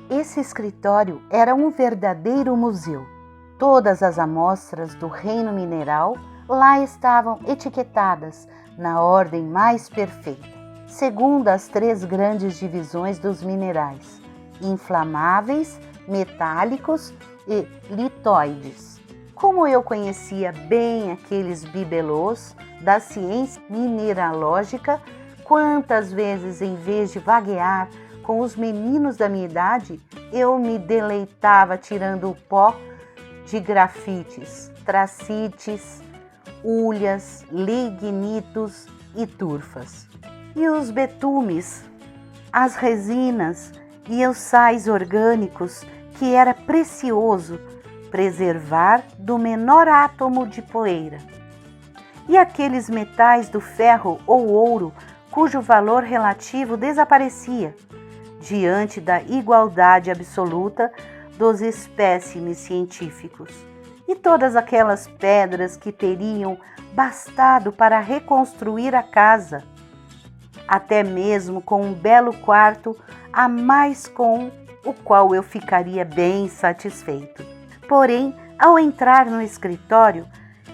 Esse escritório era um verdadeiro museu. Todas as amostras do reino mineral lá estavam etiquetadas na ordem mais perfeita, segundo as 3 grandes divisões dos minerais: inflamáveis, metálicos e litóides. Como eu conhecia bem aqueles bibelôs da ciência mineralógica, quantas vezes, em vez de vaguear com os meninos da minha idade, eu me deleitava tirando o pó de grafites, tracites, hulhas, lignitos e turfas. E os betumes, as resinas e os sais orgânicos que era precioso preservar do menor átomo de poeira. E aqueles metais do ferro ou ouro cujo valor relativo desaparecia diante da igualdade absoluta dos espécimes científicos. E todas aquelas pedras que teriam bastado para reconstruir a casa, até mesmo com um belo quarto a mais com o qual eu ficaria bem satisfeito. Porém, ao entrar no escritório,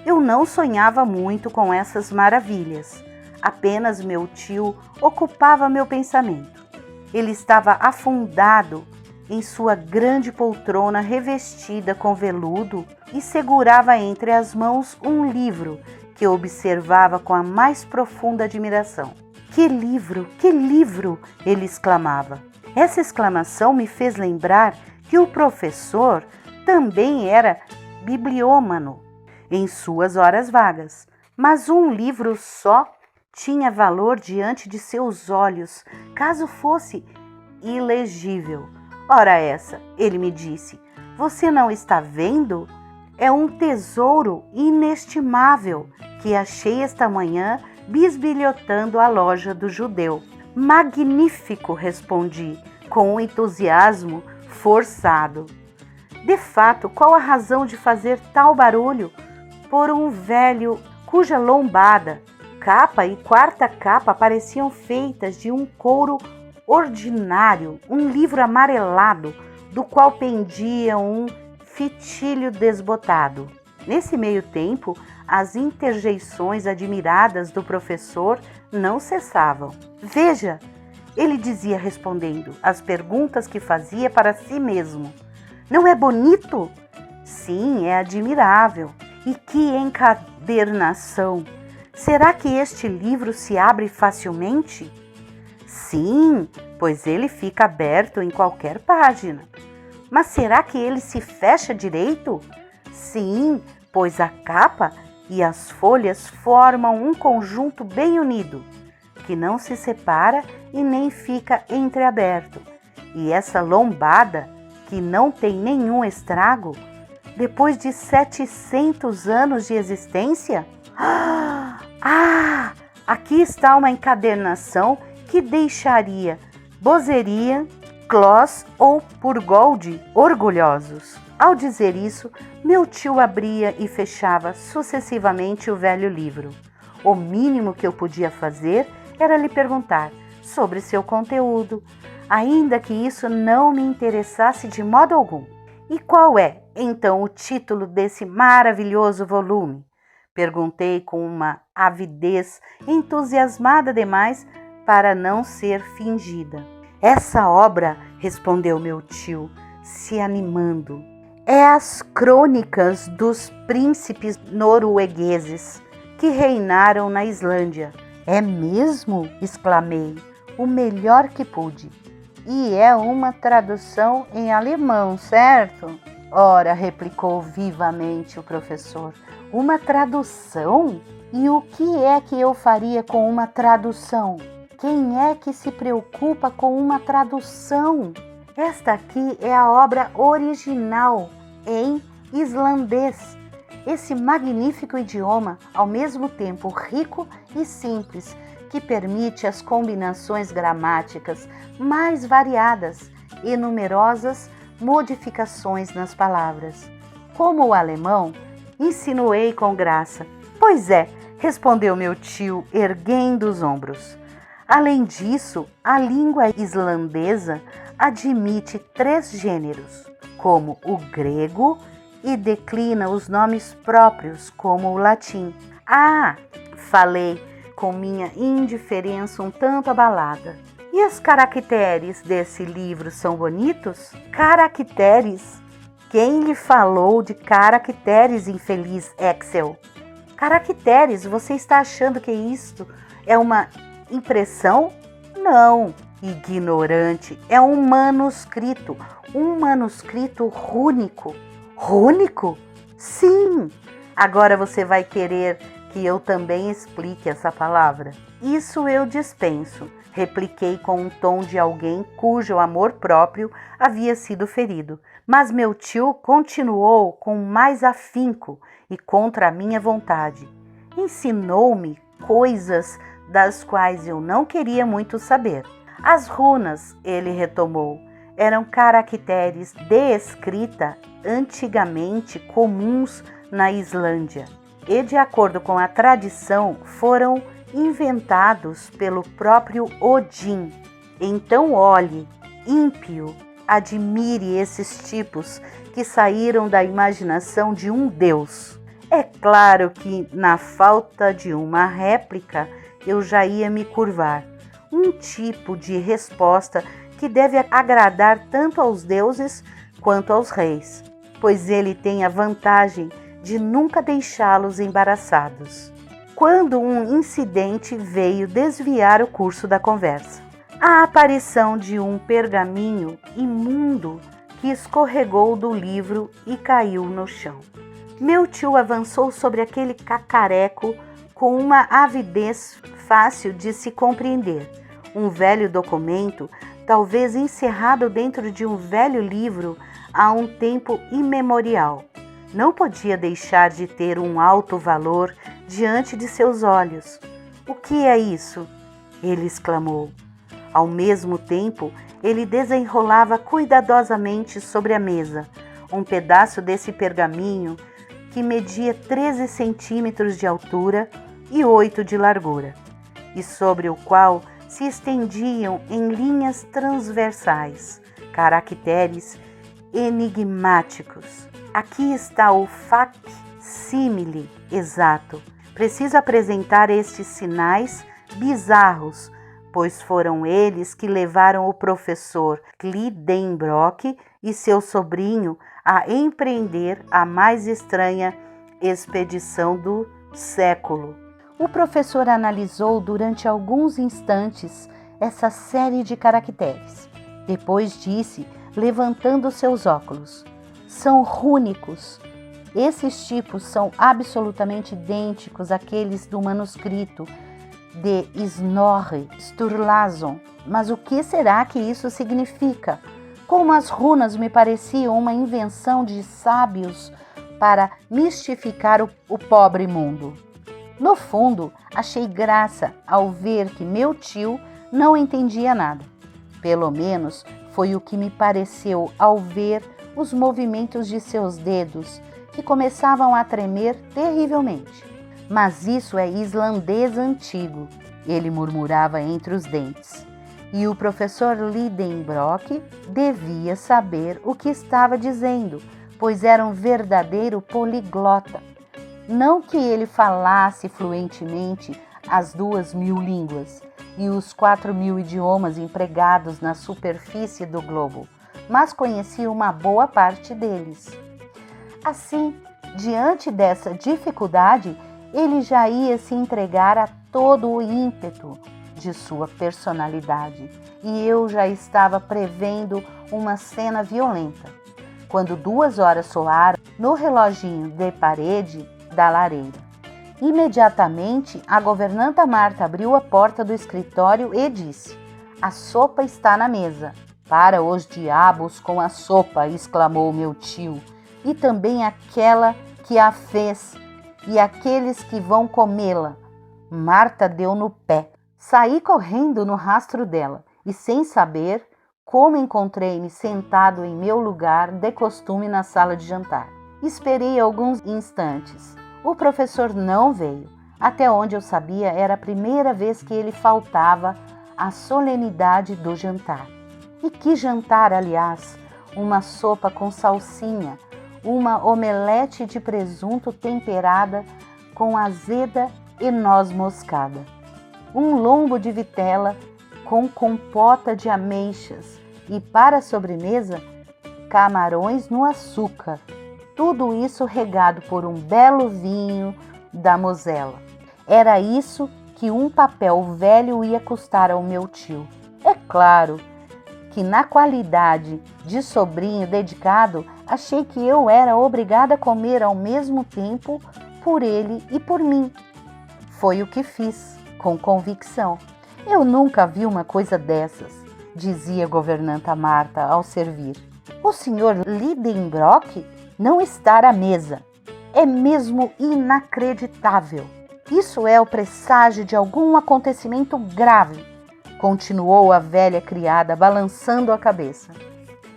eu não sonhava muito com essas maravilhas. Apenas meu tio ocupava meu pensamento. Ele estava afundado em sua grande poltrona revestida com veludo e segurava entre as mãos um livro que observava com a mais profunda admiração. Que livro! Que livro! Ele exclamava. Essa exclamação me fez lembrar que o professor também era bibliômano em suas horas vagas, mas um livro só tinha valor diante de seus olhos, caso fosse ilegível. Ora essa, ele me disse, você não está vendo? É um tesouro inestimável que achei esta manhã bisbilhotando a loja do judeu. Magnífico, respondi, com um entusiasmo forçado. De fato, qual a razão de fazer tal barulho por um velho cuja lombada, capa e quarta capa pareciam feitas de um couro ordinário, um livro amarelado, do qual pendia um fitilho desbotado. Nesse meio tempo, as interjeições admiradas do professor não cessavam. Veja, ele dizia respondendo às perguntas que fazia para si mesmo. Não é bonito? Sim, é admirável. E que encadernação! Será que este livro se abre facilmente? Sim, pois ele fica aberto em qualquer página. Mas será que ele se fecha direito? Sim, pois a capa e as folhas formam um conjunto bem unido, que não se separa e nem fica entreaberto. E essa lombada, que não tem nenhum estrago, depois de 700 anos de existência? Aqui está uma encadernação que deixaria Bozeria, Clos ou Purgold orgulhosos. Ao dizer isso, meu tio abria e fechava sucessivamente o velho livro. O mínimo que eu podia fazer era lhe perguntar sobre seu conteúdo, ainda que isso não me interessasse de modo algum. E qual é, então, o título desse maravilhoso volume? Perguntei com uma avidez entusiasmada demais para não ser fingida. Essa obra, respondeu meu tio, se animando, é as crônicas dos príncipes noruegueses que reinaram na Islândia. É mesmo? Exclamei, o melhor que pude. E é uma tradução em alemão, certo? Ora, replicou vivamente o professor, uma tradução? E o que é que eu faria com uma tradução? Quem é que se preocupa com uma tradução? Esta aqui é a obra original em islandês. Esse magnífico idioma, ao mesmo tempo rico e simples, que permite as combinações gramáticas mais variadas e numerosas modificações nas palavras. Como o alemão, insinuei com graça. Pois é, respondeu meu tio, erguendo os ombros. Além disso, a língua islandesa admite 3 gêneros, como o grego, e declina os nomes próprios, como o latim. Ah, falei com minha indiferença um tanto abalada. E os caracteres desse livro são bonitos? Caracteres? Quem lhe falou de caracteres, infeliz Axel? Caracteres, você está achando que isto é uma impressão? Não, ignorante, é um manuscrito rúnico. Rúnico? Sim! Agora você vai querer que eu também explique essa palavra? Isso eu dispenso, repliquei com um tom de alguém cujo amor próprio havia sido ferido. Mas meu tio continuou com mais afinco e contra a minha vontade. Ensinou-me coisas das quais eu não queria muito saber. As runas, ele retomou, eram caracteres de escrita antigamente comuns na Islândia e, de acordo com a tradição, foram inventados pelo próprio Odin. Então olhe, ímpio, admire esses tipos que saíram da imaginação de um deus. É claro que, na falta de uma réplica, eu já ia me curvar. Um tipo de resposta que deve agradar tanto aos deuses quanto aos reis, pois ele tem a vantagem de nunca deixá-los embaraçados. Quando um incidente veio desviar o curso da conversa. A aparição de um pergaminho imundo que escorregou do livro e caiu no chão. Meu tio avançou sobre aquele cacareco com uma avidez fácil de se compreender. Um velho documento, talvez encerrado dentro de um velho livro há um tempo imemorial. Não podia deixar de ter um alto valor diante de seus olhos. O que é isso? Ele exclamou. Ao mesmo tempo, ele desenrolava cuidadosamente sobre a mesa um pedaço desse pergaminho que media 13 centímetros de altura e 8 de largura, e sobre o qual se estendiam em linhas transversais caracteres enigmáticos. Aqui está o fac-símile exato. Preciso apresentar estes sinais bizarros, pois foram eles que levaram o professor Lidenbrock e seu sobrinho a empreender a mais estranha expedição do século. O professor analisou durante alguns instantes essa série de caracteres. Depois disse, levantando seus óculos: são rúnicos. Esses tipos são absolutamente idênticos àqueles do manuscrito de Snorri Sturlason. Mas o que será que isso significa? Como as runas me pareciam uma invenção de sábios para mistificar o pobre mundo. No fundo, achei graça ao ver que meu tio não entendia nada. Pelo menos foi o que me pareceu ao ver os movimentos de seus dedos, que começavam a tremer terrivelmente. Mas isso é islandês antigo, ele murmurava entre os dentes. E o professor Lidenbrock devia saber o que estava dizendo, pois era um verdadeiro poliglota. Não que ele falasse fluentemente as 2.000 línguas e os 4.000 idiomas empregados na superfície do globo, mas conhecia uma boa parte deles. Assim, diante dessa dificuldade, ele já ia se entregar a todo o ímpeto de sua personalidade, e eu já estava prevendo uma cena violenta, quando 2 horas soaram no reloginho de parede da lareira. Imediatamente, a governanta Marta abriu a porta do escritório e disse: "A sopa está na mesa." "Para os diabos com a sopa!" exclamou meu tio. "E também aquela que a fez e aqueles que vão comê-la." Marta deu no pé. Saí correndo no rastro dela e, sem saber como, encontrei-me sentado em meu lugar de costume na sala de jantar. Esperei alguns instantes. O professor não veio. Até onde eu sabia, era a primeira vez que ele faltava à solenidade do jantar. E que jantar, aliás! Uma sopa com salsinha, uma omelete de presunto temperada com azeda e noz moscada, um lombo de vitela com compota de ameixas e, para a sobremesa, camarões no açúcar. Tudo isso regado por um belo vinho da Mosela. Era isso que um papel velho ia custar ao meu tio. É claro que, na qualidade de sobrinho dedicado, achei que eu era obrigada a comer ao mesmo tempo por ele e por mim. Foi o que fiz, com convicção. Eu nunca vi uma coisa dessas, dizia a governanta Marta ao servir. O senhor Lidenbrock não estar à mesa. É mesmo inacreditável. Isso é o presságio de algum acontecimento grave, continuou a velha criada, balançando a cabeça.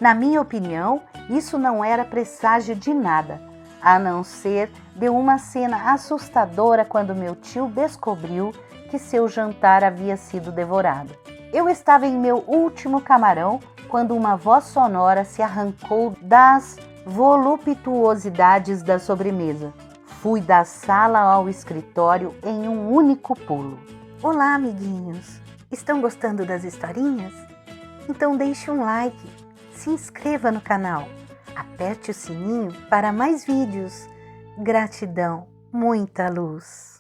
Na minha opinião, isso não era presságio de nada, a não ser de uma cena assustadora quando meu tio descobriu que seu jantar havia sido devorado. Eu estava em meu último camarão quando uma voz sonora se arrancou das voluptuosidades da sobremesa. Fui da sala ao escritório em um único pulo. Olá, amiguinhos! Estão gostando das historinhas? Então deixe um like, se inscreva no canal, aperte o sininho para mais vídeos. Gratidão, muita luz!